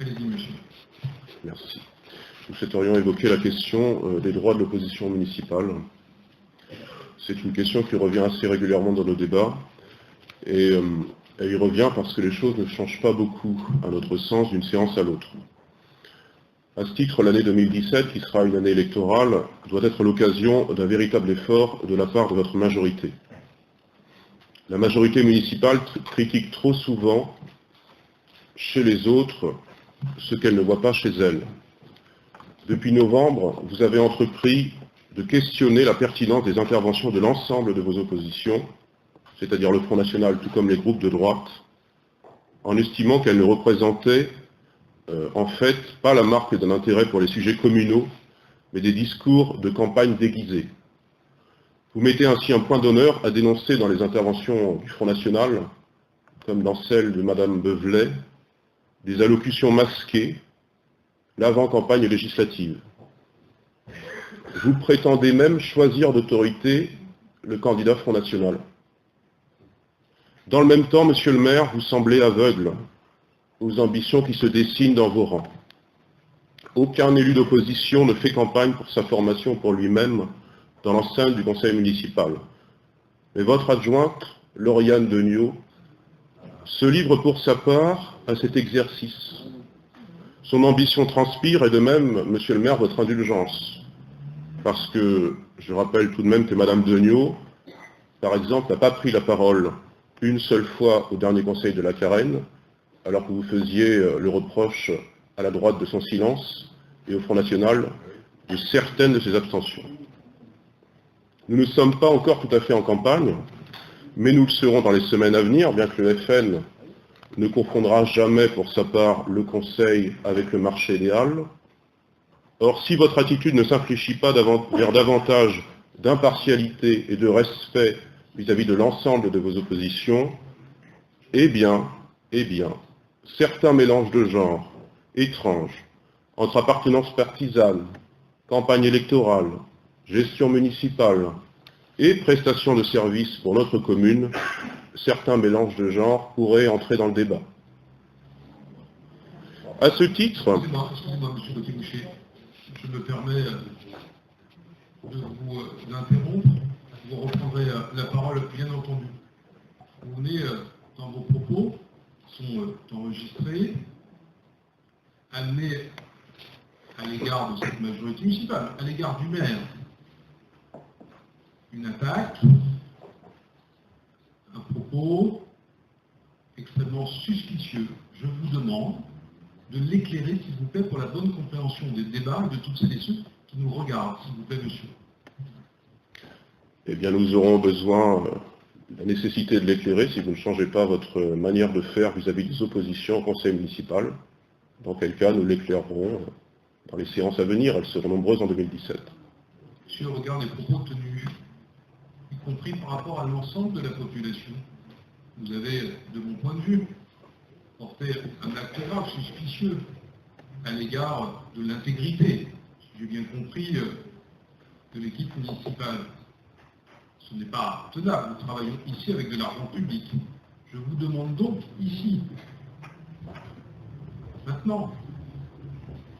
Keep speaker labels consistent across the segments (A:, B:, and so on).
A: Allez-y, monsieur.
B: Merci. Nous souhaiterions évoquer la question des droits de l'opposition municipale. C'est une question qui revient assez régulièrement dans nos débats et elle y revient parce que les choses ne changent pas beaucoup, à notre sens, d'une séance à l'autre. À ce titre, l'année 2017, qui sera une année électorale, doit être l'occasion d'un véritable effort de la part de votre majorité. La majorité municipale critique trop souvent chez les autres ce qu'elle ne voit pas chez elle. Depuis novembre, vous avez entrepris de questionner la pertinence des interventions de l'ensemble de vos oppositions, c'est-à-dire le Front National tout comme les groupes de droite, en estimant qu'elles ne représentaient en fait pas la marque d'un intérêt pour les sujets communaux, mais des discours de campagne déguisés. Vous mettez ainsi un point d'honneur à dénoncer dans les interventions du Front National, comme dans celle de Madame Beuvelet, des allocutions masquées, l'avant-campagne législative. Vous prétendez même choisir d'autorité le candidat Front National. Dans le même temps, monsieur le maire, vous semblez aveugle aux ambitions qui se dessinent dans vos rangs. Aucun élu d'opposition ne fait campagne pour sa formation pour lui-même dans l'enceinte du conseil municipal. Mais votre adjointe, Lauriane Degnaud, se livre pour sa part à cet exercice. Son ambition transpire et de même, monsieur le maire, votre indulgence. Parce que je rappelle tout de même que madame Degnaud, par exemple, n'a pas pris la parole une seule fois au dernier conseil de la Carène, alors que vous faisiez le reproche à la droite de son silence et au Front National de certaines de ses abstentions. Nous ne sommes pas encore tout à fait en campagne, mais nous le serons dans les semaines à venir, bien que le FN ne confondra jamais pour sa part le conseil avec le marché idéal. Or, si votre attitude ne s'infléchit pas vers davantage d'impartialité et de respect vis-à-vis de l'ensemble de vos oppositions, eh bien, certains mélanges de genres étranges entre appartenance partisane, campagne électorale, gestion municipale et prestations de services pour notre commune, certains mélanges de genres pourraient entrer dans le débat. À ce titre...
A: Excusez-moi, monsieur Gauthier-Boucher, je me permets de vous interrompre. Vous reprendrez la parole, bien entendu. Vous venez, dans vos propos, sont enregistrés, amenés à l'égard de cette majorité municipale, à l'égard du maire, une attaque, un propos extrêmement suspicieux. Je vous demande de l'éclairer, s'il vous plaît, pour la bonne compréhension des débats et de toutes celles et ceux qui nous regardent, s'il vous plaît, monsieur.
B: Eh bien, nous aurons besoin de la nécessité de l'éclairer si vous ne changez pas votre manière de faire vis-à-vis des oppositions au conseil municipal. Dans quel cas, nous l'éclairerons dans les séances à venir. Elles seront nombreuses en 2017.
A: Monsieur regarde les propos tenus, y compris par rapport à l'ensemble de la population. Vous avez, de mon point de vue, porté un acte grave, suspicieux, à l'égard de l'intégrité, si j'ai bien compris, de l'équipe municipale. Ce n'est pas tenable, nous travaillons ici avec de l'argent public. Je vous demande donc ici, maintenant,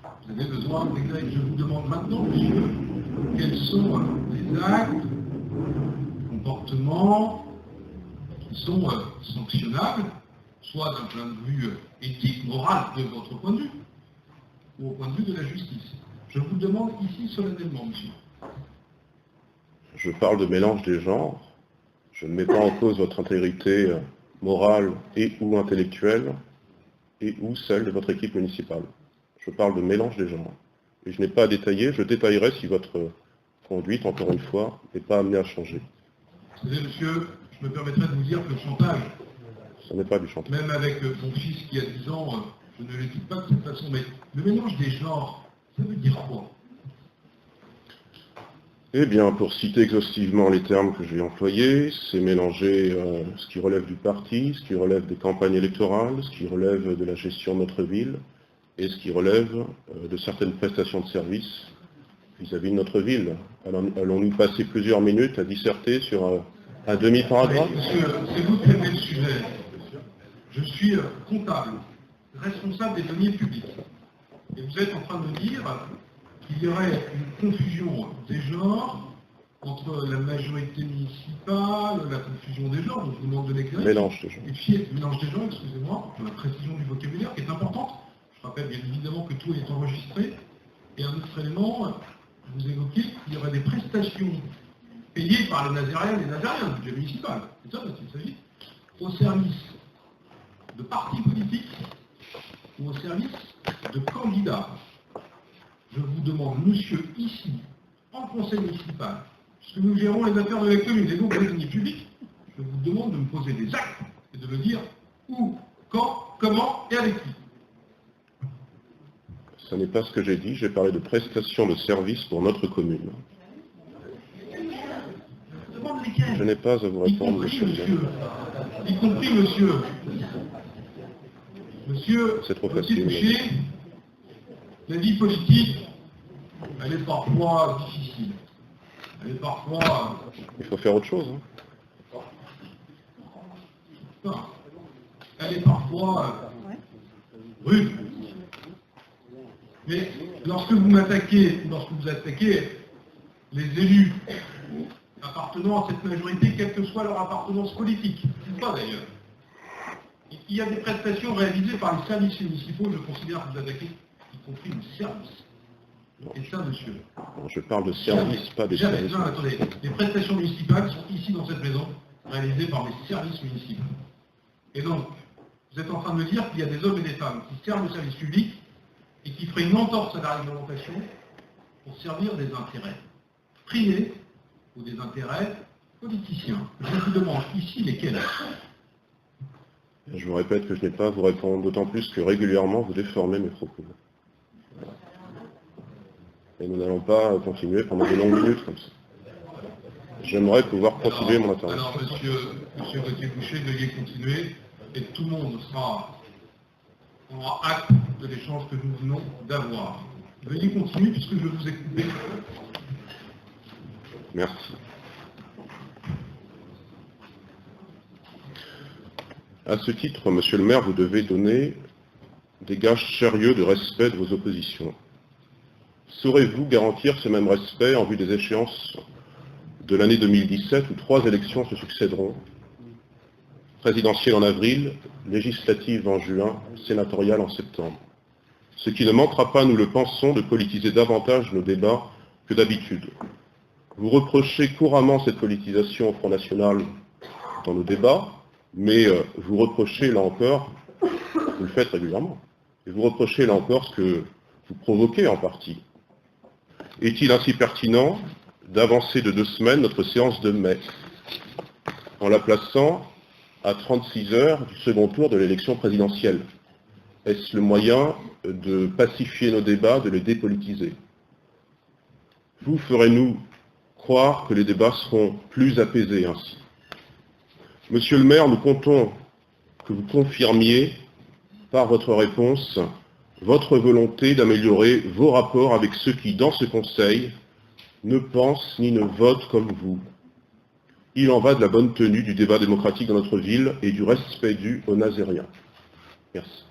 A: vous avez besoin d'éclairer, je vous demande maintenant, monsieur, quels sont les actes, les comportements qui sont sanctionnables, soit d'un point de vue éthique, moral, de votre point de vue, ou au point de vue de la justice. Je vous demande ici solennellement, monsieur.
B: Je parle de mélange des genres. Je ne mets pas en cause votre intégrité morale et ou intellectuelle et ou celle de votre équipe municipale. Je parle de mélange des genres. Et je n'ai pas à détailler, je détaillerai si votre conduite, encore une fois, n'est pas amenée à changer.
A: Vous savez, monsieur, je me permettrai de vous dire que le chantage,
B: ce n'est pas du chantage.
A: Même avec mon fils qui a 10 ans, je ne l'éduque pas de cette façon, mais le mélange des genres, ça veut dire quoi?
B: Eh bien, pour citer exhaustivement les termes que je vais employer, c'est mélanger ce qui relève du parti, ce qui relève des campagnes électorales, ce qui relève de la gestion de notre ville, et ce qui relève de certaines prestations de services vis-à-vis de notre ville. Allons-nous passer plusieurs minutes à disserter sur un demi-paragraphe?
A: Monsieur, c'est vous qui traitez le sujet. Je suis comptable, responsable des deniers publics. Et vous êtes en train de me dire qu'il y aurait une confusion des genres entre la majorité municipale, la confusion des genres, donc je vous demande de l'éclairer.
B: Mélange des genres.
A: Et puis, mélange des genres, excusez-moi, la précision du vocabulaire qui est importante. Je rappelle bien évidemment que tout est enregistré. Et un autre élément, vous évoquez qu'il y aurait des prestations payées par les Nazaréens et les Nazaréens, le budget municipal. C'est ça dont il s'agit. Au service de partis politiques ou au service de candidats. Je vous demande, monsieur, ici, en conseil municipal, puisque nous gérons les affaires de la commune et donc les deniers publics, je vous demande de me poser des actes et de me dire où, quand, comment et avec qui.
B: Ce n'est pas ce que j'ai dit, j'ai parlé de prestations de services pour notre commune.
A: Je demande lesquels.
B: Je n'ai pas à vous répondre, monsieur le maire.
A: Y compris, monsieur.
B: C'est trop facile.
A: Boucher, la vie politique, elle est parfois difficile. Elle est parfois...
B: Il faut faire autre chose.
A: Non. Elle est parfois rude. Mais lorsque vous attaquez les élus appartenant à cette majorité, quelle que soit leur appartenance politique, ou pas d'ailleurs, il y a des prestations réalisées par les services municipaux, je considère que vous attaquez, y compris les services. Et ça, monsieur.
B: Je parle de services, pas des services.
A: Non, attendez. Les prestations municipales sont ici, dans cette maison, réalisées par les services municipaux. Et donc, vous êtes en train de me dire qu'il y a des hommes et des femmes qui servent le service public et qui feraient une entorse à la réglementation pour servir des intérêts privés ou des intérêts politiciens. Je vous demande ici lesquels.
B: Je vous répète que je n'ai pas à vous répondre, d'autant plus que régulièrement vous déformez mes propos. Et nous n'allons pas continuer pendant de longues minutes comme ça. J'aimerais pouvoir continuer mon intervention.
A: Alors, monsieur Gauthier-Boucher, veuillez continuer, et tout le monde aura acte de l'échange que nous venons d'avoir. Veuillez continuer puisque je vous ai coupé.
B: Merci. À ce titre, monsieur le maire, vous devez donner des gages sérieux de respect de vos oppositions. Saurez-vous garantir ce même respect en vue des échéances de l'année 2017 où 3 élections se succéderont? Présidentielle en avril, législative en juin, sénatoriale en septembre. Ce qui ne manquera pas, nous le pensons, de politiser davantage nos débats que d'habitude. Vous reprochez couramment cette politisation au Front National dans nos débats, mais vous reprochez, là encore, vous le faites régulièrement, et vous reprochez, là encore, ce que vous provoquez en partie. Est-il ainsi pertinent d'avancer de 2 semaines notre séance de mai, en la plaçant à 36 heures du second tour de l'élection présidentielle? Est-ce le moyen de pacifier nos débats, de les dépolitiser? Vous ferez-nous croire que les débats seront plus apaisés ainsi? Monsieur le maire, nous comptons que vous confirmiez par votre réponse votre volonté d'améliorer vos rapports avec ceux qui, dans ce Conseil, ne pensent ni ne votent comme vous. Il en va de la bonne tenue du débat démocratique dans notre ville et du respect dû aux Nazaréens. Merci.